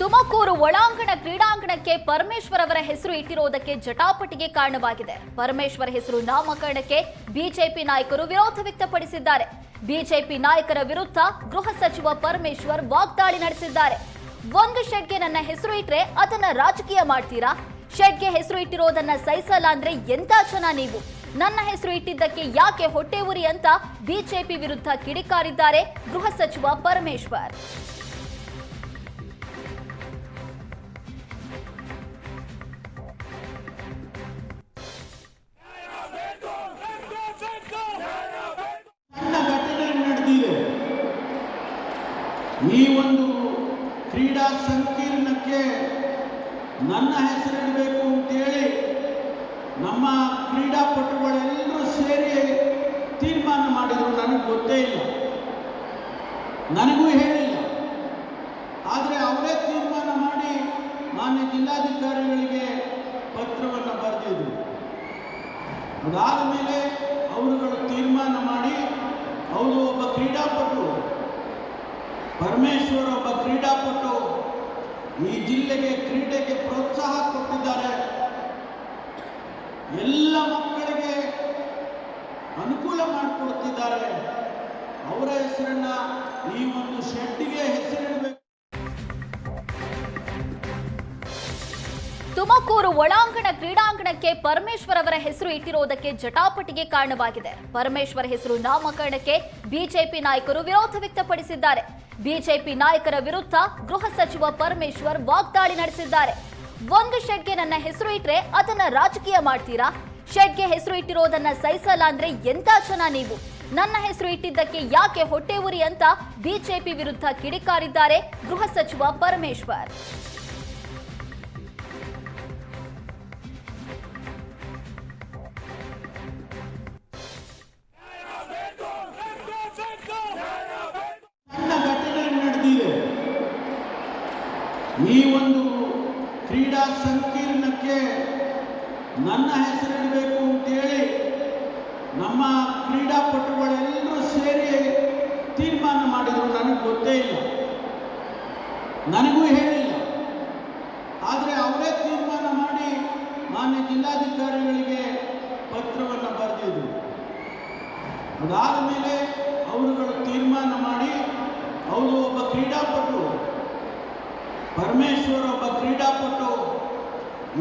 ತುಮಕೂರು ಒಳಾಂಗಣ ಕ್ರೀಡಾಂಗಣಕ್ಕೆ ಪರಮೇಶ್ವರ್ ಅವರ ಹೆಸರು ಇಟ್ಟಿರುವುದಕ್ಕೆ ಜಟಾಪಟಿಗೆ ಕಾರಣವಾಗಿದೆ. ಪರಮೇಶ್ವರ್ ಹೆಸರು ನಾಮಕರಣಕ್ಕೆ ಬಿಜೆಪಿ ನಾಯಕರು ವಿರೋಧ ವ್ಯಕ್ತಪಡಿಸಿದ್ದಾರೆ. ಬಿಜೆಪಿ ನಾಯಕರ ವಿರುದ್ಧ ಗೃಹ ಸಚಿವ ಪರಮೇಶ್ವರ್ ವಾಗ್ದಾಳಿ ನಡೆಸಿದ್ದಾರೆ. ಒಂದು ಶೆಡ್ಗೆ ನನ್ನ ಹೆಸರು ಇಟ್ರೆ ಅದನ್ನ ರಾಜಕೀಯ ಮಾಡ್ತೀರಾ? ಶೆಡ್ಗೆ ಹೆಸರು ಇಟ್ಟಿರೋದನ್ನ ಸಹಿಸಲ್ಲ ಅಂದ್ರೆ ಎಂತ ಜನ ನೀವು? ನನ್ನ ಹೆಸರು ಇಟ್ಟಿದ್ದಕ್ಕೆ ಯಾಕೆ ಹೊಟ್ಟೆ ಉರಿ ಅಂತ ಬಿಜೆಪಿ ವಿರುದ್ಧ ಕಿಡಿಕಾರಿದ್ದಾರೆ ಗೃಹ ಸಚಿವ ಪರಮೇಶ್ವರ್. ಈ ಒಂದು ಕ್ರೀಡಾ ಸಂಕೀರ್ಣಕ್ಕೆ ನನ್ನ ಹೆಸರಿಡಬೇಕು ಅಂತೇಳಿ ನಮ್ಮ ಕ್ರೀಡಾಪಟುಗಳೆಲ್ಲರೂ ಸೇರಿ ತೀರ್ಮಾನ ಮಾಡಿದರು. ನನಗೆ ಗೊತ್ತೇ ಇಲ್ಲ, ನನಗೂ ಹೇಳಿಲ್ಲ. ಆದರೆ ಅವರೇ ತೀರ್ಮಾನ ಮಾಡಿ ಮಾನ್ಯ ಜಿಲ್ಲಾಧಿಕಾರಿಗಳಿಗೆ ಪತ್ರವನ್ನು ಬರೆದಿದ್ರು. ಅದಾದ ಮೇಲೆ ಅವರುಗಳು ತೀರ್ಮಾನ ಮಾಡಿ ಅವರು ಒಬ್ಬ ಕ್ರೀಡಾಪಟು, ಪರಮೇಶ್ವರ್ ಒಬ್ಬ ಕ್ರೀಡಾಪಟು, ಈ ಜಿಲ್ಲೆಗೆ ಕ್ರೀಡೆಗೆ ಪ್ರೋತ್ಸಾಹ ಕೊಟ್ಟಿದ್ದಾರೆ. ಎಲ್ಲ ಮಕ್ಕಳಿಗೆ ಅನುಕೂಲ ಮಾಡಿಕೊಡ್ತಿದ್ದಾರೆ. ಅವರ ಹೆಸರನ್ನ ಈ ಒಂದು ಶೆಡ್ಗೆ ಹೆಸರಿಡಬೇಕು. ತುಮಕೂರು ಒಳಾಂಗಣ ಕ್ರೀಡಾಂಗಣಕ್ಕೆ ಪರಮೇಶ್ವರ್ ಅವರ ಹೆಸರು ಇಟ್ಟಿರುವುದಕ್ಕೆ ಜಟಾಪಟಿಗೆ ಕಾರಣವಾಗಿದೆ. ಪರಮೇಶ್ವರ್ ಹೆಸರು ನಾಮಕರಣಕ್ಕೆ ಬಿಜೆಪಿ ನಾಯಕರು ವಿರೋಧ ವ್ಯಕ್ತಪಡಿಸಿದ್ದಾರೆ. ಬಿಜೆಪಿ ನಾಯಕರ ವಿರುದ್ಧ ಗೃಹ ಸಚಿವ ಪರಮೇಶ್ವರ್ ವಾಗ್ದಾಳಿ ನಡೆಸಿದ್ದಾರೆ. ಒಂದು ಶೆಡ್ಗೆ ನನ್ನ ಹೆಸರು ಇಟ್ರೆ ಅದನ್ನ ರಾಜಕೀಯ ಮಾಡ್ತೀರಾ? ಶೆಡ್ಗೆ ಹೆಸರು ಇಟ್ಟಿರೋದನ್ನ ಸಹಿಸಲ್ಲ ಅಂದ್ರೆ ಎಂತ ಜನ ನೀವು? ನನ್ನ ಹೆಸರು ಇಟ್ಟಿದ್ದಕ್ಕೆ ಯಾಕೆ ಹೊಟ್ಟೆ ಉರಿ ಅಂತ ಬಿಜೆಪಿ ವಿರುದ್ಧ ಕಿಡಿಕಾರಿದ್ದಾರೆ ಗೃಹ ಸಚಿವ ಪರಮೇಶ್ವರ್. ಈ ಒಂದು ಕ್ರೀಡಾ ಸಂಕೀರ್ಣಕ್ಕೆ ನನ್ನ ಹೆಸರಿಡಬೇಕು ಅಂತೇಳಿ ನಮ್ಮ ಕ್ರೀಡಾಪಟುಗಳೆಲ್ಲರೂ ಸೇರಿ ತೀರ್ಮಾನ ಮಾಡಿದರು. ನನಗೆ ಗೊತ್ತೇ ಇಲ್ಲ, ನನಗೂ ಹೇಳಿಲ್ಲ. ಆದರೆ ಅವರೇ ತೀರ್ಮಾನ ಮಾಡಿ ಮಾನ್ಯ ಜಿಲ್ಲಾಧಿಕಾರಿಗಳಿಗೆ ಪತ್ರವನ್ನು ಬರೆದಿದ್ರು. ಅದಾದ ಮೇಲೆ ಅವರುಗಳು ತೀರ್ಮಾನ ಮಾಡಿ ಅವರು ಒಬ್ಬ ಕ್ರೀಡಾಪಟು, ಪರಮೇಶ್ವರ್ ಒಬ್ಬ ಕ್ರೀಡಾಪಟು,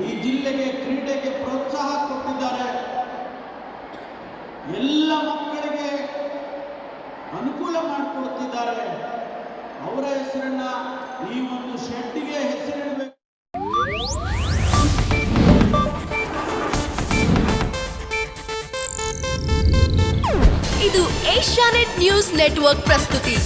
ಈ ಜಿಲ್ಲೆಗೆ ಕ್ರೀಡೆಗೆ ಪ್ರೋತ್ಸಾಹ ಕೊಟ್ಟಿದ್ದಾರೆ. ಎಲ್ಲ ಮಕ್ಕಳಿಗೆ ಅನುಕೂಲ ಮಾಡಿಕೊಡ್ತಿದ್ದಾರೆ. ಅವರ ಹೆಸರನ್ನ ಈ ಒಂದು ಶೆಡ್ಗೆ ಹೆಸರಿಡಬೇಕು. ಇದು ಏಷ್ಯಾನೆಟ್ ನ್ಯೂಸ್ ನೆಟ್ವರ್ಕ್ ಪ್ರಸ್ತುತಿ.